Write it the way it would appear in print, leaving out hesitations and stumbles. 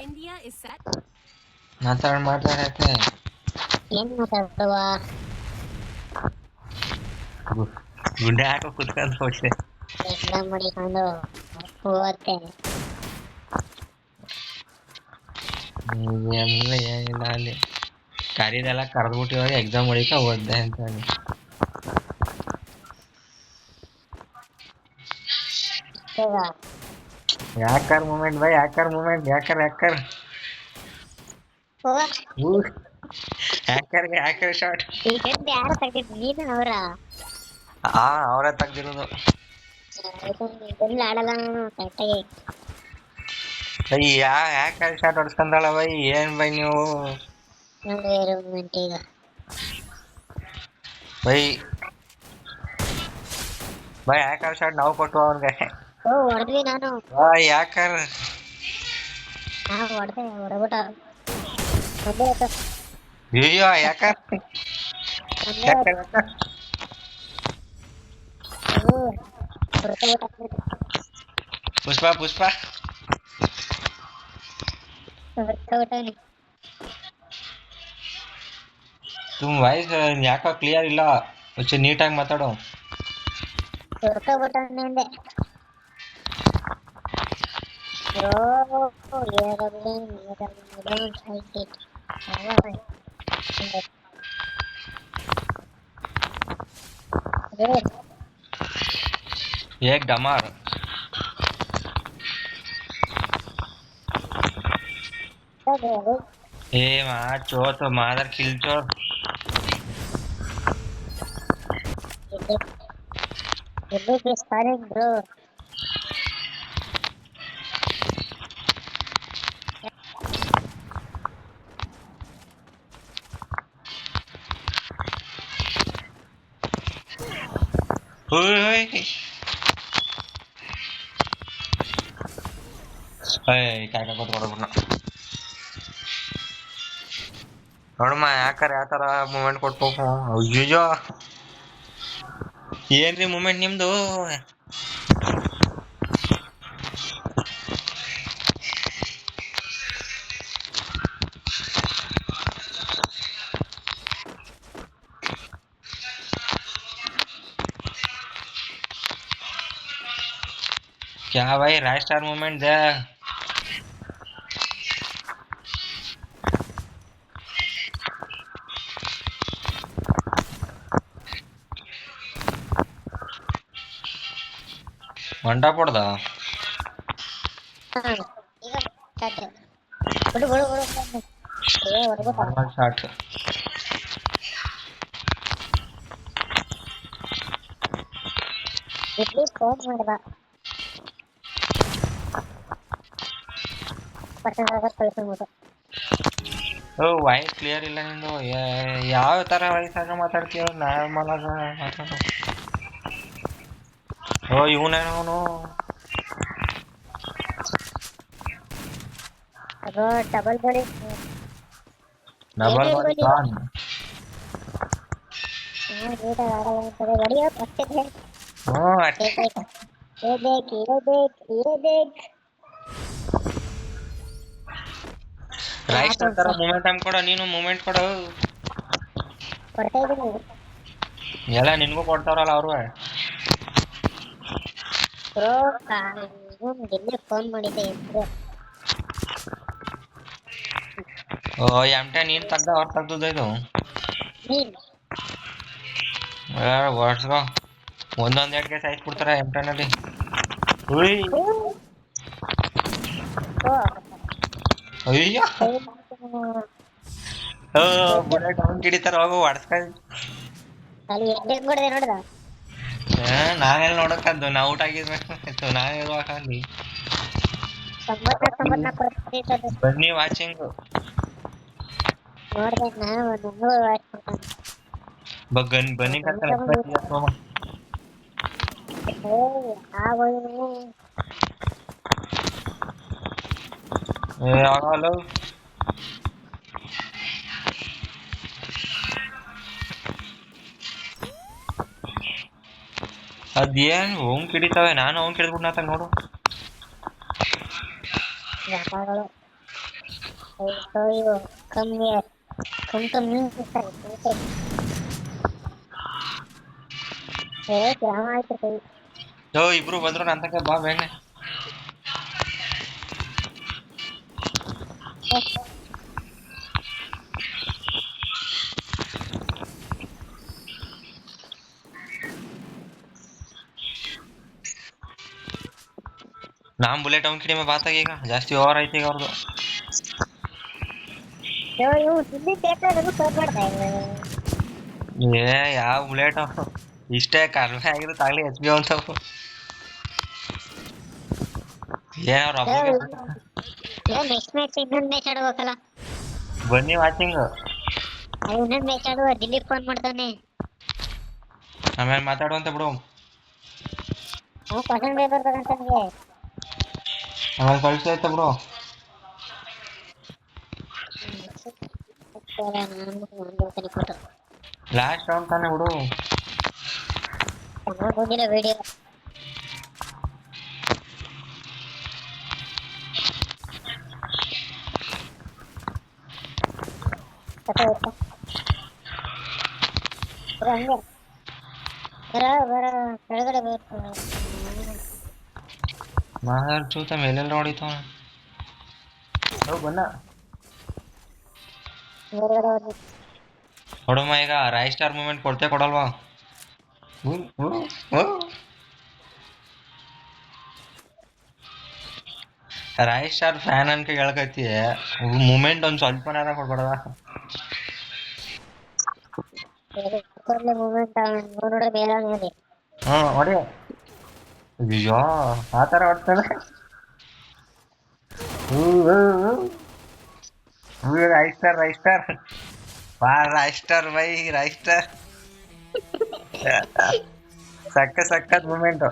India is set. ಮಾತಾಡಕ್ಕೆ ಏನ್ ಮಾತಾಡುವ ಗುಂಡೆ ಹಾಕೋ ಕುತ್ಕೊಂಡು ಹೋಗ್ತೆ ಎಲ್ಲ ಮಾಡಿಕೊಂಡು ಹೋಗುತ್ತೆ. ಏನಿಲ್ಲ ಅಲ್ಲಿ ಕರೀದೆಲ್ಲ ಕರೆದ್ಬಿಟ್ಟು ಇವಾಗ ಎಕ್ಸಾಮ್ ಹೊಡಿಕ ಓದ್ದೆ ಅಂತ ಹೇಳಿ ಯಾಕರ್ ಮೂಮೆಂಟ್ ಬೈ ಯಾಕರ್ ಮೂಮೆಂಟ್ ಯಾಕರ್ ಯಾಕರ್ ಶಾರ್ಟ್ ಯಾರು ತೆಗ್ದಿದ್ ನೀನು ಅವರ ಅವರೇ ತೆಗ್ದಿರೋದು ಇದೆಲ್ಲ ಆಡಲ್ಲ ನಾನು ಕರೆಕ್ಟಾಗಿ. ಬೈ ಯಾಕರ್ ಶಾರ್ಟ್ ಹೊಡ್ಸ್ಕೊಂಡಳ ಬೈ ಏನ್ ಬೈ ನೀವು ನೋಡಿ ಮೂಮೆಂಟ್ ಈಗ ಬೈ ಯಾಕರ್ ಶಾರ್ಟ್ ನಾವು ಕೊಟ್ಟು ಅವ್ರಿಗೆ ಹೊಡೆದ್ವಿ ನಾನು ಯಾಕರ್ ಹೊಡೆದ್ಬಿಟ್ಟ ಅಯ್ಯೋ ಯಾಕರ್ ಪುಷ್ಪ तुम वाइस ಯಾಕೋ ಕ್ಲಿಯರ್ ಇಲ್ಲ ಒಂಚೂರು ನೀಟಾಗಿ ಮಾತಾಡು एक डमार ए माँ चो तो मादर किल चो bro. काय ನೋಡಮ್ಮ ಯಾಕಾರ ಯಾವ ತರ ಮೂಮೆಂಟ್ ಕೊಟ್ಬೇಕು ಅಯ್ಯೋ ಏನ್ರಿ ಮೂಮೆಂಟ್ ನಿಮ್ದು क्या भाई राइट स्टार मूवमेंट दे ಮಂಟ ಪಡ್ದ ನಾರ್ಮಲ್ ಶಾಟ್ ವಾಯ್ಸ್ ಕ್ಲಿಯರ್ ಇಲ್ಲ ನಿಂದು ಯಾವ ತರ ವಯಸ್ಸಾಗ ಮಾತಾಡ್ತೀಯ ನಾರ್ಮಲ್ ಆಗ ಮಾತಾಡು ಇವನೇನವನು ಡಬಲ್ ಗೋಲಿ ಕಾನ್ ರೈಟ್ ತರ ಮೂಮೆಂಟ್ ಕೊಡ ನೀನು ಮೂಮೆಂಟ್ ಕೊಡು ಎಲ್ಲ ನಿನ್ಗೂ ಕೊಡ್ತಾರಲ್ಲ ಅವರು ಫೋನ್ ಮಾಡಿದ್ದೆ ಎಮ್ಟ ನೀನ್ ತೆಗ್ದ ಅವ್ರು ತೆಗ್ದದ ಇದು ವರ್ಷಗೋ ಒಂದೊಂದ್ ಎರಡ್ ಕೇಸ್ ಆಯ್ತು ಕೊಡ್ತಾರ ಎಮ್ಟನಲ್ಲಿ ಅಯ್ಯೋ ಬುಲೆಟ್ ಅವ್ನ್ ಕಿಡಿತಾರ ಹೋಗು ಹೊಡ್ಸ್ಕೊಂಡ್ ನಾವೆಲ್ಲ ನೋಡಕ್ಕದ್ದು ನಾವು ಔಟ್ ಆಗಿರ್ಬೇಕು ನಾವಿರುವಾಗ ಅಲ್ಲಿ ಬನ್ನಿ ವಾಚಿಂಗ್ ಬನ್ನಿ ಹಲೋ ಅದೇನ್ ಓಂ ಕಿಡಿತಾವೆ ನಾನು ಅವ್ನ್ ಕಿಡಿದ್ಬಿಟ್ಟು ನೋಡು So you come here. Come to me, sir. Drama ಆಯ್ತು ಕೈ. ಯೋ ಇಬ್ರು ಬಂದ್ರು ನನ್ನ ತಕ ಬಾ ಬೇಗನೆ. ನಾನ್ ಬುಲೆಟ್ ಅವ್ನ್ ಕಡಿಮೆ ಬಾತಾಗ ಈಗ ಜಾಸ್ತಿ ಓವರ್ ಐತಿ ಈಗ ಅವ್ರದ್ದು. ಇವು ತಿಂಡಿ ಬೇಕಾದ್ರು ತಗೊಳ್ತಾ ಏ ಯಾವ ಬುಲೆಟ್ ಇಷ್ಟೇ ಕಡಿಮೆ ಆಗಿರೋ ತಾಗ್ಲಿ ಎಚ್ ಬಿ ಅಂತವು. ಏನ್ ಅವ್ರ ಒಬ್ರಿಗೆ ನೆಕ್ಸ್ಟ್ ಮ್ಯಾಚ್ ಇನ್ನೊಂದು ಮ್ಯಾಚ್ ಆಡ್ಬೇಕಲ್ಲ. ಬನ್ನಿ ವಾಚಿಂಗ್. ಇನ್ನೊಂದು ಮ್ಯಾಚ್ ಆಡುವ. ದಿಲೀಪ್ ಫೋನ್ ಮಾಡ್ತಾನೆ. ಆಮೇಲೆ ಮಾತಾಡುವಂತ ಬಿಡು. ಕ್ವಶನ್ ಪೇಪರ್ ಬೇಕಂತ ನನಗೆ. ಆಮೇಲೆ ಕಳ್ಸೈತ ಬಿಡು. ಲಾಸ್ಟ್ ರೌಂಡ್ ತಾನೆ ಬಿಡು. ಚೆನ್ನಾಗಿ ಹೋಗಿಲ್ಲ ವಿಡಿಯೋ. ಹಂಗೆ ಬರ ಕೆಳಗಡೆ ಮಾರ್ ಚೂತ ಮೇಲೆಲ್ಲ ಹೊಡಿತಾವ. ಬನ್ನ ಕೊಡಮ್ಮ ಈಗ ರೈ ಸ್ಟಾರ್ ಮೂಮೆಂಟ್ ಕೊಡ್ತೇ ಕೊಡಲ್ವಾ? ರೈ ಸ್ಟಾರ್ ಫ್ಯಾನ್ ಅನ್ಕ ಹೇಳ್ಕತಿ ಮೂಮೆಂಟ್ ಒಂದ್ ಸ್ವಲ್ಪನಾರ ಕೊಡ್ಬೇಡದ. ಮೂಮೆಂಟ್ ನೋಡ್ರೆ ಬೇರೆ ಹೊಡಿ. ಅಯ್ಯೋ ಆ ತರ ಹೊಡ್ತಾನೆ. ರೈ ಸ್ಟಾರ್ ರೈ ಸ್ಟಾರ್ ಬಾ Rai star bye Rai star. ಸಕ್ಕ ಸಕ್ಕತ್ ಮೂಮೆಂಟ್.